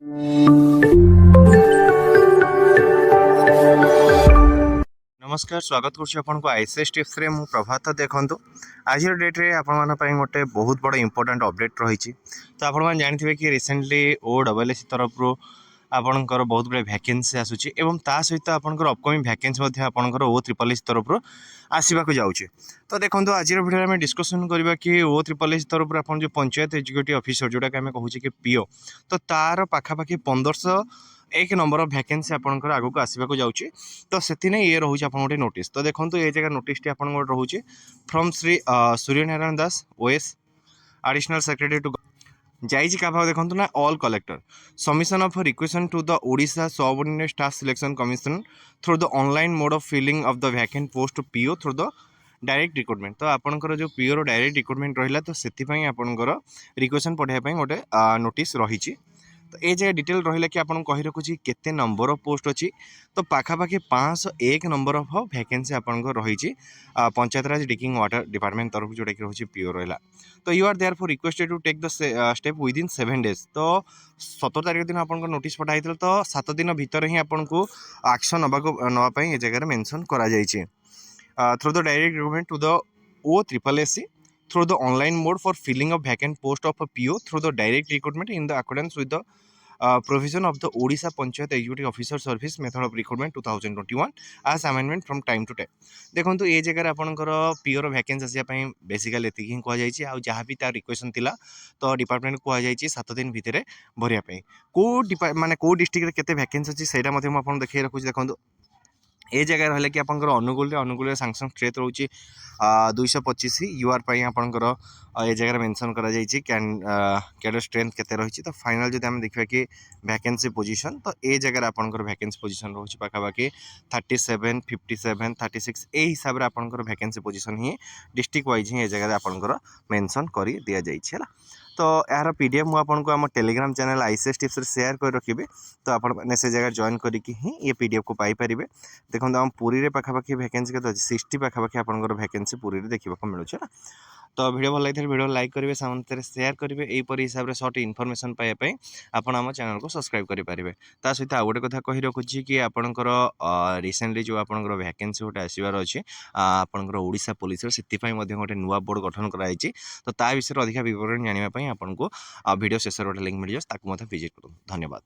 नमस्कार स्वागत करुँ आईसीएस टिप्स रे मु प्रभात देखूँ आज डेट रे आपण गोटे बहुत बड़ इंपोर्टेंट अपडेट रही। तो आपण जानते कि रिसेंटली OSS तरफ आपणकर बहुत गुड़े भैकेंसी आसूची एवं ता सहित आपंकर अपकमिंग भैकेंसी आपंकर OSS तरफ आसवाक जाऊँगी। तो देखो आज वीडियो में डिस्कसन करवा कि OSS तरफ आप जो पंचायत एग्जीक्यूटिव ऑफिसर जोटा कि आम कहूँ कि पीओ तो तार पाखापाखि 1501 नंबर भैकेंसी आपंकर आगक आसवाक जाऊँगी। तो से ये रोचे आप गोटे नोटिस। तो देखो ये जगह नोटिस टी आप रोचे from Shri Suryanarayan Das OS additional secretary to जाइए क्या भाव देखो ना all collector submission of requisition to the Odisha subordinate staff selection commission through the online mode of filling of the vacant post PO through the direct recruitment. तो आपंकर जो PO direct recruitment रहा तो से आपंकर रिक्वेशन पढ़ाई गोटे नोटिस रही। तो ये जगह डिटेल रहा कि आपको कही रखुच्छी केते नंबर ऑफ पोस्ट अच्छी। तो पाखापाखि 501 नंबर ऑफ वैकेंसी आपंकर रही पंचायतराज डिकिंग वाटर डिपार्टमेंट तरफ जोटा कि रही पीओ रहा। तो you are there for requested to take the step within 7 days. तो 17 तारीख दिन आपको नोटिस पठाई तो 7 दिन भितर ही आपको एक्शन नापी ये जगह मेंशन कर through the direct recruitment to the OSSC through the online mode for filling of vacant post of a PO through the direct recruitment in the accordance with the provision of the Odisha Panchayat Executive Officer Service Method of Recruitment 2021 as amendment from time to time। देखो ये जगह आपंकर पीओर vacancy आसापी basically एति ही कहुई आ जहाँ भी तार requisition थिला तो डिपार्टमेंट कहुई 7 दिन भितर भरवाई कौ माने कौ डिस्ट्रिक्ट केते वैकेंसी अच्छी से देखिए रखुच्छी। देखो ये जगह रहा कि आप अनुगुल सांसन स्ट्रेथ रोचे 225 यूआर आपंकर ये जगह मेंशन करा कैडर स्ट्रेंथ केते रही। तो फाइनल जब आम देखा कि वैकेंसी पोजीशन तो ये जगह आपंकर वैकेंसी पोजीशन रोचे पाखापाखि 37 57 36 ए हिसाब से आपंकर वैकेंसी पोजीशन ही डिस्ट्रिक्ट वाइज ही ये जगह आपंकर मेंशन कर दि जाइए। तो यार पीडीएफ मुझे आम Telegram channel ICS tips share कर रखी। तो आपने से जगह जॉइन करके ही ये पीडीएफ को पाइपर। देखो आम पुरी में पाखापाखि वैकेंसी के 60 पाखापाखि आपंकर वैकेंसी पुरी देखा मिलूँ है। तो वीडियो भल लगी वीडियो लाइक करेंगे सामने शेयर करेंगे यहीपरि हिसाब से सर्ट इनफर्मेशन पाइबापी आप चैनल को सब्सक्राइब करेंगे। ता सहित आउ गोटे कथा कही रखुच्छी कि आपंकर रिसेंटली जो आपंकर वैकेंसी गोटे आसबार अच्छे आपंकर ओडिशा पुलिस से गोटे नुआ बोर्ड गठन कराई। तो ता विषय अधिक विवरण जानापी आपको वीडियो शेष गोटे लिंक मिल जाए विजिट करूँ। धन्यवाद।